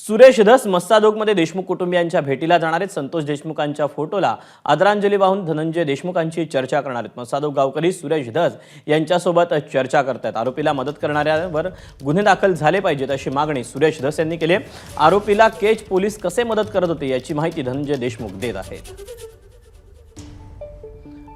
सुरेश धस मस्सादोगमध्ये देशमुख कुटुंबियांच्या भेटीला जाणार आहेत। संतोष देशमुखांच्या फोटोला आदरांजली वाहून धनंजय देशमुखांची चर्चा करणार आहेत। मस्सादोग गावकरी सुरेश धस यांच्यासोबत चर्चा करतात। आरोपीला मदत करणाऱ्यांवर गुन्हे दाखल झाले पाहिजेत अशी मागणी सुरेश धस यांनी केली आहे। आरोपीला केज पोलीस कसे मदत करत होते याची माहिती धनंजय देशमुख देत आहेत।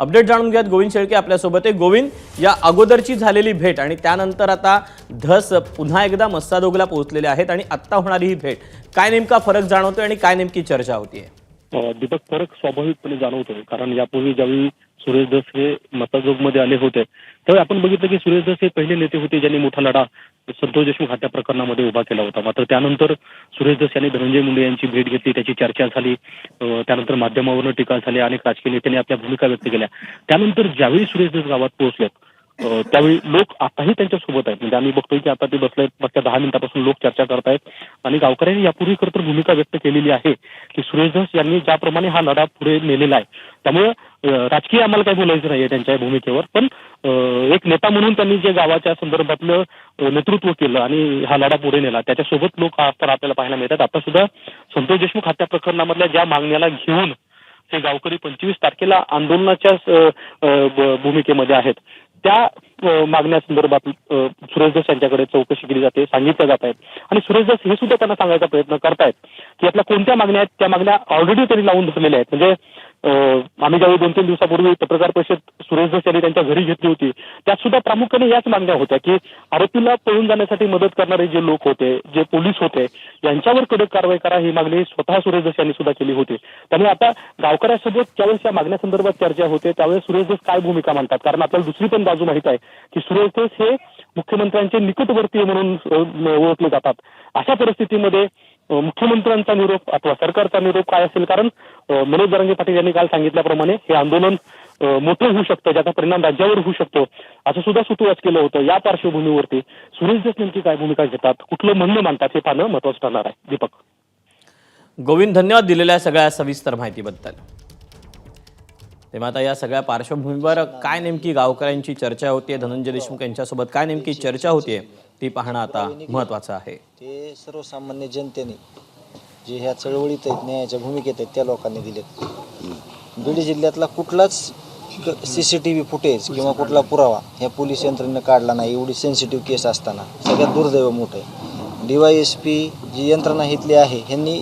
अपडेट जाणून घेत गोविंद शेळके आपल्या सोबत आहे। गोविंद, या अगोदरची झालेली भेट आणि त्यानंतर आता धस पुन्हा एकदा मस्सादोगला पोहोचलेले आहेत आणि आता होणारी ही भेट, काय नेमका फरक जाणवतोय आणि काय नेमकी चर्चा होतीये? दीपक, फरक स्वाभाविकपणे जाणवतोय, कारण यापूर्वी ज्यावेळी सुरेश धस हे मस्सादोगमध्ये आले होते त्यावेळी आपण बघितलं की सुरेश धस हे पहिले नेते होते ज्यांनी मोठा लढा संतोष देशमुख हत्या प्रकरणामध्ये उभा केला होता। मात्र त्यानंतर सुरेश धस यांनी धनंजय मुंडे यांची भेट घेतली, त्याची चर्चा झाली, त्यानंतर माध्यमावरून टीका झाली, अनेक राजकीय नेत्यांनी आपल्या भूमिका व्यक्त केल्या। त्यानंतर ज्यावेळी सुरेश धस गावात पोहोचले त्यावेळी लोक आताही त्यांच्या सोबत आहेत। म्हणजे आम्ही बघतोय की आता ते बसलेत, मागच्या 10 मिनिटापासून लोक चर्चा करतायत आणि गावकऱ्यांनी यापूर्वी खरं तर भूमिका व्यक्त केलेली आहे की सुरेश धस यांनी ज्याप्रमाणे हा लढा पुढे नेलेला आहे त्यामुळे राजकीय आम्हाला काही बोलायचं नाहीये त्यांच्या भूमिकेवर, पण एक नेता म्हणून त्यांनी जे गावाच्या संदर्भातलं नेतृत्व केलं आणि हा लढा पुढे नेला त्याच्यासोबत लोक असताना आपल्याला पाहायला मिळतात। आता सुद्धा संतोष देशमुख हत्या प्रकरणामधल्या ज्या मागण्याला घेऊन हे गावकरी 25 तारखेला आंदोलनाच्या भूमिकेमध्ये आहेत त्या मागण्यासंदर्भात सुरेश धस यांच्याकडे चौकशी केली जाते, सांगितलं जात आहेत आणि सुरेश धस हे सुद्धा त्यांना सांगायचा प्रयत्न करतायत की आपल्या कोणत्या मागण्या आहेत, त्या मागण्या ऑलरेडी त्यांनी लावून धरलेल्या आहेत। म्हणजे आम्ही ज्यावेळी 2-3 दिवसापूर्वी पत्रकार परिषद सुरेश धस यांनी त्यांच्या घरी घेतली होती त्यात सुद्धा प्रामुख्याने याच मागण्या होत्या की आरोपीला पळून जाण्यासाठी मदत करणारे जे लोक होते, जे पोलीस होते, यांच्यावर कडक कारवाई करा ही मागणी स्वतः सुरेश धस यांनी सुद्धा केली होती। त्यामुळे आता गावकऱ्यांसोबत ज्यावेळेस या मागण्यासंदर्भात चर्चा होते त्यावेळेस सुरेश धस काय भूमिका मांडतात, कारण आपल्याला दुसरी पण बाजू माहित आहे की सुरेश धस हे मुख्यमंत्र्यांचे निकटवर्तीय म्हणून ओळखले जातात। अशा परिस्थितीमध्ये मुख्यमंत्र्यांचा निरोप अथवा सरकारचा निरोप काय असेल, कारण मनोज जरांगे पाटील यांनी काल सांगितल्याप्रमाणे हे आंदोलन मोठं होऊ शकतं, ज्याचा परिणाम राज्यावर होऊ शकतो असं सुद्धा सुतोवाच केलं होतं। या पार्श्वभूमीवरती सुरेश धस नेमकी काय भूमिका घेतात, कुठलं म्हणणं मांडतात हे पाहणं महत्त्वाचं ठरणार आहे। दीपक, गोविंद, धन्यवाद दिलेल्या सगळ्या सविस्तर माहितीबद्दल। तेव्हा आता या सगळ्या पार्श्वभूमीवर काय नेमकी गावकऱ्यांची चर्चा होतीये, धनंजय देशमुख यांच्यासोबत काय नेमकी चर्चा होतीये ती पाहणं आता महत्त्वाचं आहे। ते सर्वसामान्य जनतेने जे ह्या चळवळीत आहेत, न्यायाच्या भूमिकेत आहेत, त्या लोकांनी दिलेत। बीड जिल्ह्यातला कुठलाच CCTV फुटेज किंवा कुठला पुरावा ह्या पोलीस यंत्रणेनं काढला नाही, एवढी सेन्सिटिव्ह केस असताना। सगळ्यात दुर्दैव मोठं आहे, DYSP जी यंत्रणा इथली आहे ह्यांनी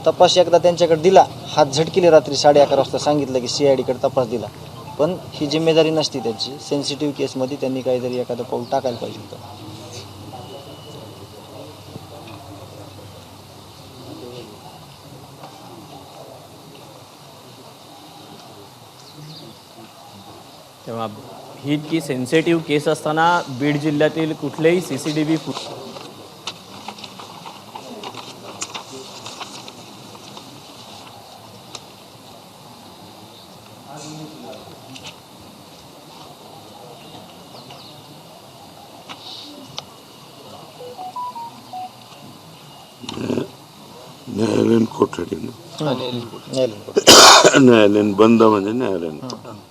तपास एकदा त्यांच्याकडे दिला, हात झटकिले रात्री 11:30 वाजता, सांगितलं की CID कडे तपास दिला, पण ही जिम्मेदारी नसती त्यांची। सेन्सिटिव्ह केसमध्ये त्यांनी काहीतरी एखादं पाऊल टाकायला पाहिजे होतं। तेव्हा ही इतकी सेन्सिटिव्ह केस असताना बीड जिल्ह्यातील कुठलेही CCTV न्यायालयीन कोठडी न्यायालयीन न्यायालयीन बंद म्हणजे न्यायालयीन कोठडी।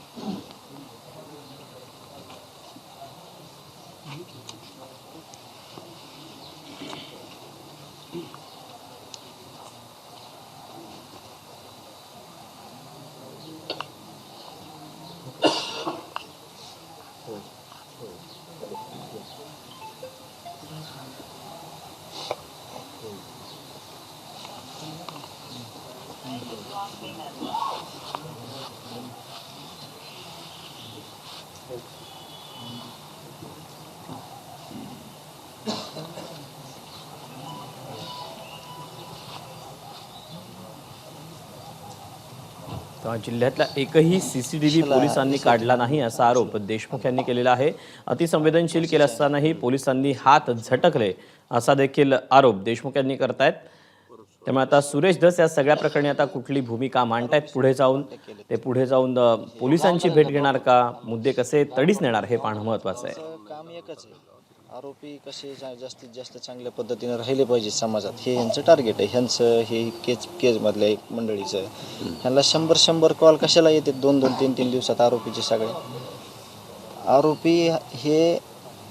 तेव्हा जिल्ह्यातला एकही CCTV पोलिसांनी काढला नाही असा आरोप देशमुख यांनी केलेला आहे। अतिसंवेदनशील केलं असतानाही पोलिसांनी हात झटकले असा देखील आरोप देशमुख यांनी करतायत। त्यामुळे आता सुरेश धस या सगळ्या प्रकरणी आता कुठली भूमिका मांडतायत पुढे जाऊन पोलिसांची भेट घेणार का, मुद्दे कसे तडीस नेणार हे पाहणं महत्त्वाचं आहे। काम एकच आहे, आरोपी कसे जास्तीत जास्त चांगल्या पद्धतीने राहिले पाहिजे समाजात, हे यांचं टार्गेट आहे। ह्यांचं हे केजमधल्या एक मंडळीचं ह्यांना 100 कॉल कशाला येते 2-2, 3-3 दिवसात आरोपीचे सगळे। आरोपी हे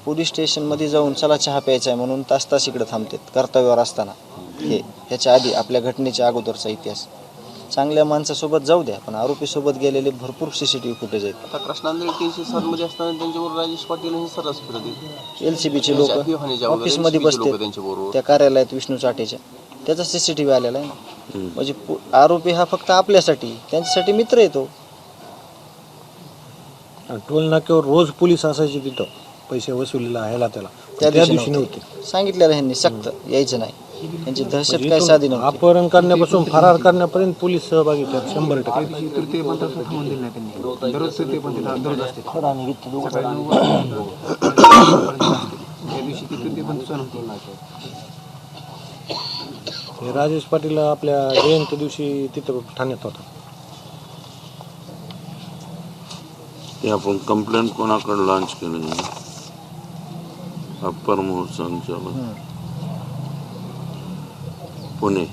पोलीस स्टेशनमध्ये जाऊन चला चहा प्यायचा आहे म्हणून तास इकडे थांबतात कर्तव्यावर असताना। हे ह्याच्या आधी आपल्या घटनेच्या अगोदरचा इतिहास. चांगल्या माणसासोबत जाऊ द्या, पण आरोपीसोबत गेलेले भरपूर CCTV फुटेज आहेत. आता कृष्णांदळी 307 असताना त्यांच्याबरोबर राजेश पाटील हे सर्रास फिरत LCBचे लोक ऑफिसमध्ये बसते त्या कार्यालयात विष्णू चाटेच्या, त्याचा CCTV आलेला आहे ना. म्हणजे आरोपी हा फक्त आपल्यासाठी, त्यांच्यासाठी मित्र येतो. टोल नाक्यावर रोज पोलीस असायचे तिथं पैसे वसुलीला ह्याला त्याला, त्या दिवशी नव्हते. सांगितलेलं ह्यांनी सक्त यायचं नाही. त्यांची दहशत काय साधी नव्हती. अपहरण करण्यापासून फरार करण्यापर्यंत पोलीस सहभागी त्यात 100%. हे राजेश पाटील आपल्या जयंती दिवशी तिथं ठाण्यात होता. ते आपण कंप्लेंट कोणाकडे लॉन्च केली? अप्पर संचालक पुणे.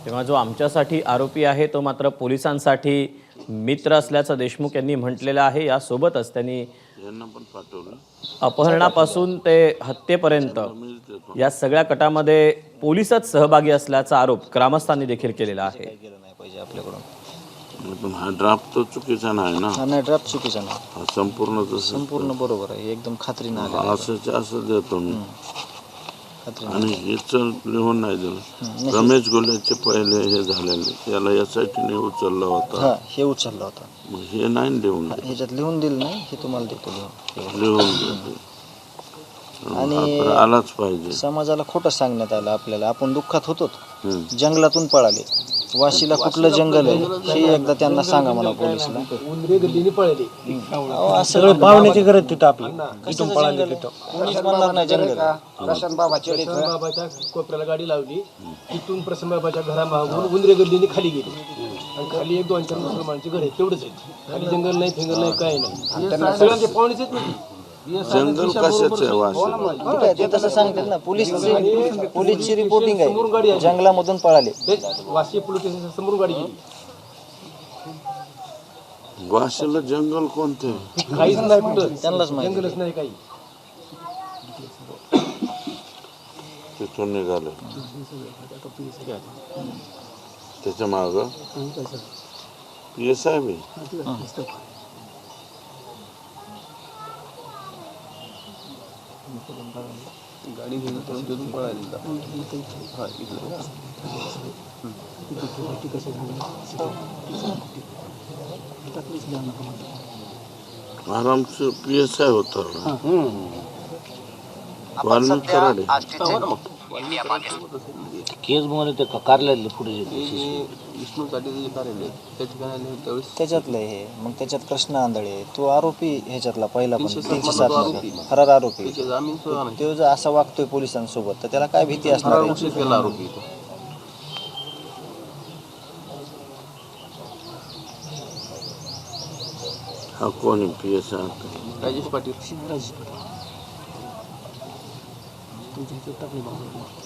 तेव्हा जो आमच्यासाठी आरोपी आहे तो मात्र पोलिसांसाठी मित्र असल्याचं देशमुख यांनी म्हटलेलं आहे. यासोबतच त्यांनी यांना पण पाठवलं. अपहरणापासून ते हत्येपर्यंत या सगळ्या कटामध्ये पोलीसच सहभागी असल्याचा आरोप ग्रामस्थांनी देखील केलेला आहे. गेलं नाही पाहिजे आपल्याकडून. पण हा ड्राफ्ट तर चुकीचा नाही ना. हा नाही, ड्राफ्ट चुकीचा नाही, हा संपूर्ण तसं संपूर्ण बरोबर आहे. एकदम खात्रीनं आलं. असं देतो मी. खात्रीनं. आणि हेच लिहून नाही दिलं. रमेश गोल्याचे पहिले हे झालेले, याला SIT ने उचलला होता. हा, हे उचलला होता. मग हे नाही लिहून ह्याच्यात लिहून दिलं नाही, हे तुम्हाला देतो लिहून. लिहून दिलं. आणि आलाच पाहिजे. समाजाला खोटं सांगण्यात आलं आपल्याला. आपण दुःखात होतो, जंगलातून पळाले. वाशीला कुठलं जंगल आहे हे एकदा त्यांना सांगा मला पोलिसला. सगळे पाहुण्याची गरज तिथं आपली. कसं जंगल? कोणीच म्हणणार नाही जंगल. बाबाच्या कोपऱ्याला गाडी लावली, तिथून प्रसन्न बाबाच्या घरामागून उंदरे गल्लीने खाली गेली आणि खाली 1-2-4 मुसलमानची घर आहे, तेवढंच आहे. खाली जंगल नाही, फिंगर नाही, काय नाही. सगळ्यांचे पाहुणेच आहेत ना. जंगल कशाचं आहे वाशी? ते तसं सांगतात ना. पोलीसची रिपोर्टिंग आहे, जंगलामधून पळाले. वाशी पोलीस स्टेशन समोरून गाडी गेली. वाशीला जंगल कोणते? काहीच नाही कुठं, त्यांनाच माहिती. जंगलच नाही काही. तिथून निघाले. त्याच्या माग PSI बी. गाडी घेऊन तिथून पळाली. आरामचं PSI होता. वाल्मिक कराडे. केस मध्ये ते कार्यालयातले फुटेज विष्णू चाटेचे कार्यालय त्या ठिकाणी त्यावेळेस त्याच्यातलं हे. मग त्याच्यात कृष्ण आंधळे तो आरोपी ह्याच्यातला पहिला, पण 307 फरार आरोपी. त्याचे जामीन सुद्धा नाही. तो जर असा वागतोय पोलिसांसोबत तर त्याला काय भीती असणार आहे? घोषित केला आरोपी तो. हा कोणी PSI? राजेश पाटील.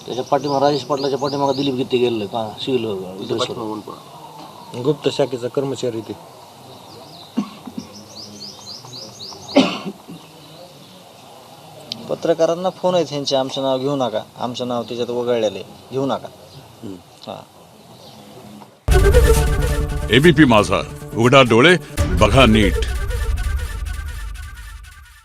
त्याच्या पाठीमागे राजेश पाटलाच्या पाठीमागे दिलीप गीते गेलेलं का सिव्हिल पाठीमागून पळा. गुप्त शाखेचा कर्मचारी ते. पत्रकारांना फोन आहेत ह्यांचे, आमचं नाव घेऊ नका, आमचं नाव त्याच्यात वगळलेलं आहे, घेऊ नका. हा. ABP माझा, उघडा डोळे बघा नीट.